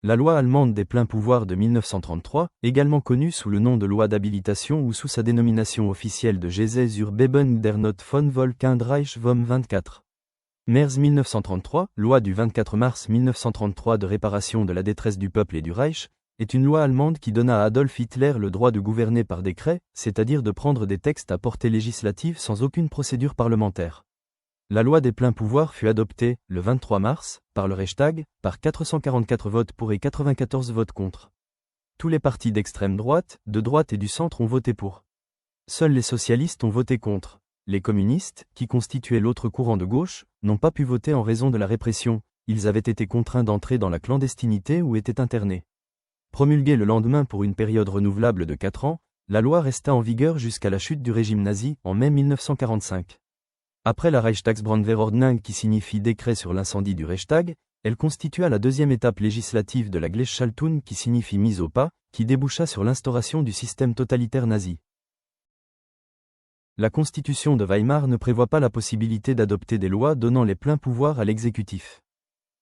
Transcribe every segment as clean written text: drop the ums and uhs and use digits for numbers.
La loi allemande des pleins pouvoirs de 1933, également connue sous le nom de loi d'habilitation ou sous sa dénomination officielle de Gesetz zur Behebung der Not von Volk und Reich vom 24. März 1933, loi du 24 mars 1933 de réparation de la détresse du peuple et du Reich, est une loi allemande qui donna à Adolf Hitler le droit de gouverner par décret, c'est-à-dire de prendre des textes à portée législative sans aucune procédure parlementaire. La loi des pleins pouvoirs fut adoptée, le 23 mars, par le Reichstag, par 444 votes pour et 94 votes contre. Tous les partis d'extrême droite, de droite et du centre ont voté pour. Seuls les socialistes ont voté contre. Les communistes, qui constituaient l'autre courant de gauche, n'ont pas pu voter en raison de la répression, ils avaient été contraints d'entrer dans la clandestinité ou étaient internés. Promulguée le lendemain pour une période renouvelable de 4 ans, la loi resta en vigueur jusqu'à la chute du régime nazi, en mai 1945. Après la Reichstagsbrandverordnung qui signifie décret sur l'incendie du Reichstag, elle constitua la deuxième étape législative de la Gleichschaltung qui signifie mise au pas, qui déboucha sur l'instauration du système totalitaire nazi. La Constitution de Weimar ne prévoit pas la possibilité d'adopter des lois donnant les pleins pouvoirs à l'exécutif.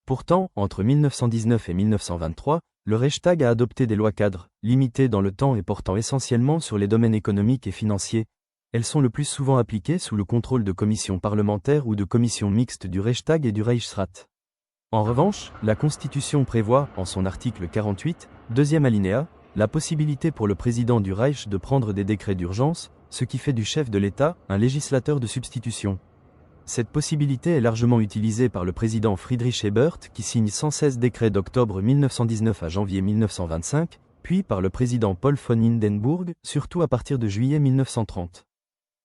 Pourtant, entre 1919 et 1923, le Reichstag a adopté des lois cadres, limitées dans le temps et portant essentiellement sur les domaines économiques et financiers. Elles sont le plus souvent appliquées sous le contrôle de commissions parlementaires ou de commissions mixtes du Reichstag et du Reichsrat. En revanche, la Constitution prévoit, en son article 48, deuxième alinéa, la possibilité pour le président du Reich de prendre des décrets d'urgence, ce qui fait du chef de l'État un législateur de substitution. Cette possibilité est largement utilisée par le président Friedrich Ebert qui signe 116 décrets d'octobre 1919 à janvier 1925, puis par le président Paul von Hindenburg, surtout à partir de juillet 1930.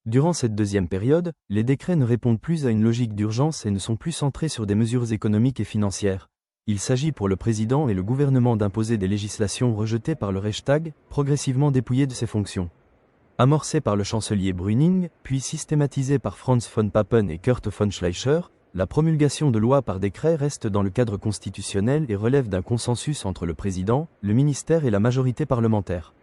Durant cette deuxième période, les décrets ne répondent plus à une logique d'urgence et ne sont plus centrés sur des mesures économiques et financières. Il s'agit pour le président et le gouvernement d'imposer des législations rejetées par le Reichstag, progressivement dépouillées de ses fonctions. Amorcée par le chancelier Brüning, puis systématisée par Franz von Papen et Kurt von Schleicher, la promulgation de lois par décret reste dans le cadre constitutionnel et relève d'un consensus entre le président, le ministère et la majorité parlementaire.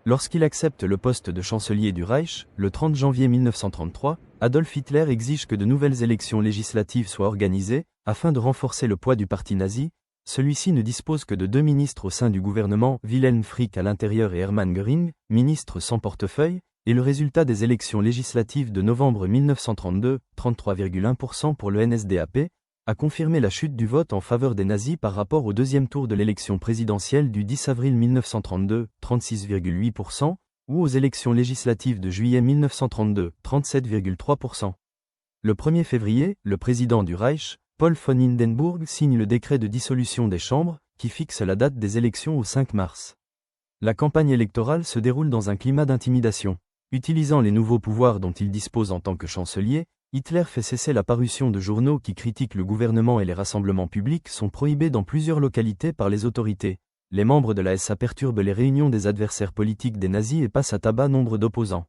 Lorsqu'il accepte le poste de chancelier du Reich, le 30 janvier 1933, Adolf Hitler exige que de nouvelles élections législatives soient organisées, afin de renforcer le poids du parti nazi. Celui-ci ne dispose que de 2 ministres au sein du gouvernement, Wilhelm Frick à l'intérieur et Hermann Göring, ministre sans portefeuille, et le résultat des élections législatives de novembre 1932, 33,1% pour le NSDAP, a confirmé la chute du vote en faveur des nazis par rapport au deuxième tour de l'élection présidentielle du 10 avril 1932, 36,8%, ou aux élections législatives de juillet 1932, 37,3%. Le 1er février, le président du Reich, Paul von Hindenburg signe le décret de dissolution des chambres, qui fixe la date des élections au 5 mars. La campagne électorale se déroule dans un climat d'intimidation. Utilisant les nouveaux pouvoirs dont il dispose en tant que chancelier, Hitler fait cesser la parution de journaux qui critiquent le gouvernement et les rassemblements publics sont prohibés dans plusieurs localités par les autorités. Les membres de la SA perturbent les réunions des adversaires politiques des nazis et passent à tabac nombre d'opposants.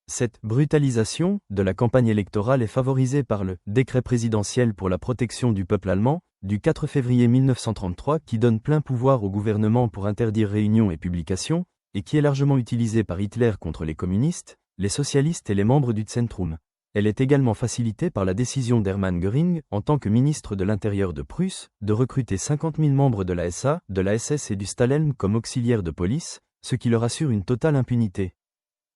Cette brutalisation de la campagne électorale est favorisée par le décret présidentiel pour la protection du peuple allemand, du 4 février 1933 qui donne plein pouvoir au gouvernement pour interdire réunions et publications, et qui est largement utilisé par Hitler contre les communistes, les socialistes et les membres du Zentrum. Elle est également facilitée par la décision d'Hermann Göring, en tant que ministre de l'Intérieur de Prusse, de recruter 50 000 membres de la SA, de la SS et du Stahlhelm comme auxiliaires de police, ce qui leur assure une totale impunité.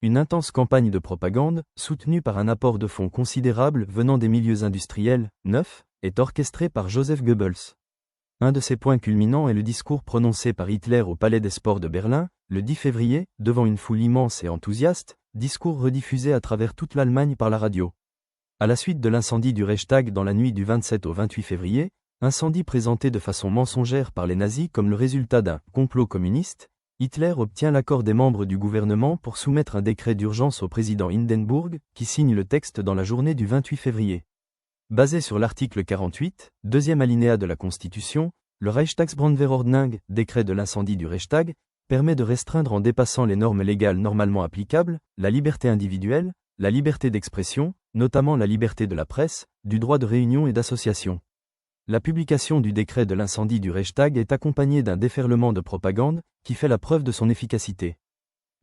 Une intense campagne de propagande, soutenue par un apport de fonds considérable venant des milieux industriels, neufs, est orchestrée par Joseph Goebbels. Un de ses points culminants est le discours prononcé par Hitler au Palais des Sports de Berlin, le 10 février, devant une foule immense et enthousiaste, discours rediffusé à travers toute l'Allemagne par la radio. À la suite de l'incendie du Reichstag dans la nuit du 27 au 28 février, incendie présenté de façon mensongère par les nazis comme le résultat d'un complot communiste, Hitler obtient l'accord des membres du gouvernement pour soumettre un décret d'urgence au président Hindenburg, qui signe le texte dans la journée du 28 février. Basé sur l'article 48, deuxième alinéa de la Constitution, le Reichstagsbrandverordnung, décret de l'incendie du Reichstag, permet de restreindre en dépassant les normes légales normalement applicables, la liberté individuelle, la liberté d'expression, notamment la liberté de la presse, du droit de réunion et d'association. La publication du décret de l'incendie du Reichstag est accompagnée d'un déferlement de propagande, qui fait la preuve de son efficacité.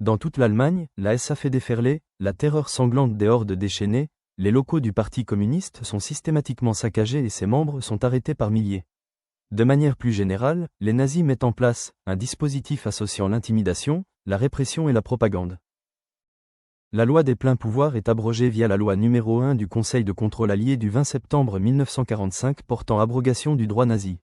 Dans toute l'Allemagne, la SA fait déferler la terreur sanglante des hordes déchaînées, les locaux du Parti communiste sont systématiquement saccagés et ses membres sont arrêtés par milliers. De manière plus générale, les nazis mettent en place un dispositif associant l'intimidation, la répression et la propagande. La loi des pleins pouvoirs est abrogée via la loi numéro 1 du Conseil de contrôle allié du 20 septembre 1945 portant abrogation du droit nazi.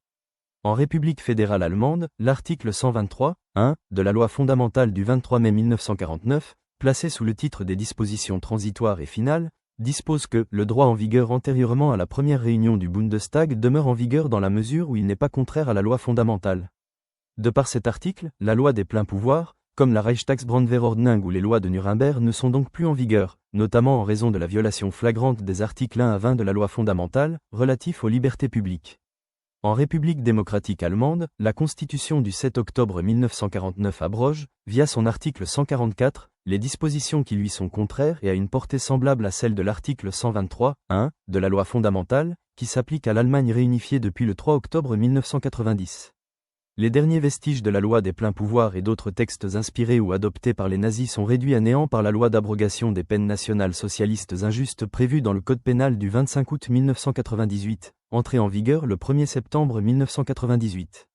En République fédérale allemande, l'article 123.1 de la loi fondamentale du 23 mai 1949, placé sous le titre des dispositions transitoires et finales, dispose que le droit en vigueur antérieurement à la première réunion du Bundestag demeure en vigueur dans la mesure où il n'est pas contraire à la loi fondamentale. De par cet article, la loi des pleins pouvoirs, comme la Reichstagsbrandwehrordnung ou les lois de Nuremberg ne sont donc plus en vigueur, notamment en raison de la violation flagrante des articles 1 à 20 de la loi fondamentale, relatifs aux libertés publiques. En République démocratique allemande, la Constitution du 7 octobre 1949 abroge, via son article 144, les dispositions qui lui sont contraires et à une portée semblable à celle de l'article 123.1 de la loi fondamentale, qui s'applique à l'Allemagne réunifiée depuis le 3 octobre 1990. Les derniers vestiges de la loi des pleins pouvoirs et d'autres textes inspirés ou adoptés par les nazis sont réduits à néant par la loi d'abrogation des peines nationales socialistes injustes prévue dans le Code pénal du 25 août 1998, entrée en vigueur le 1er septembre 1998.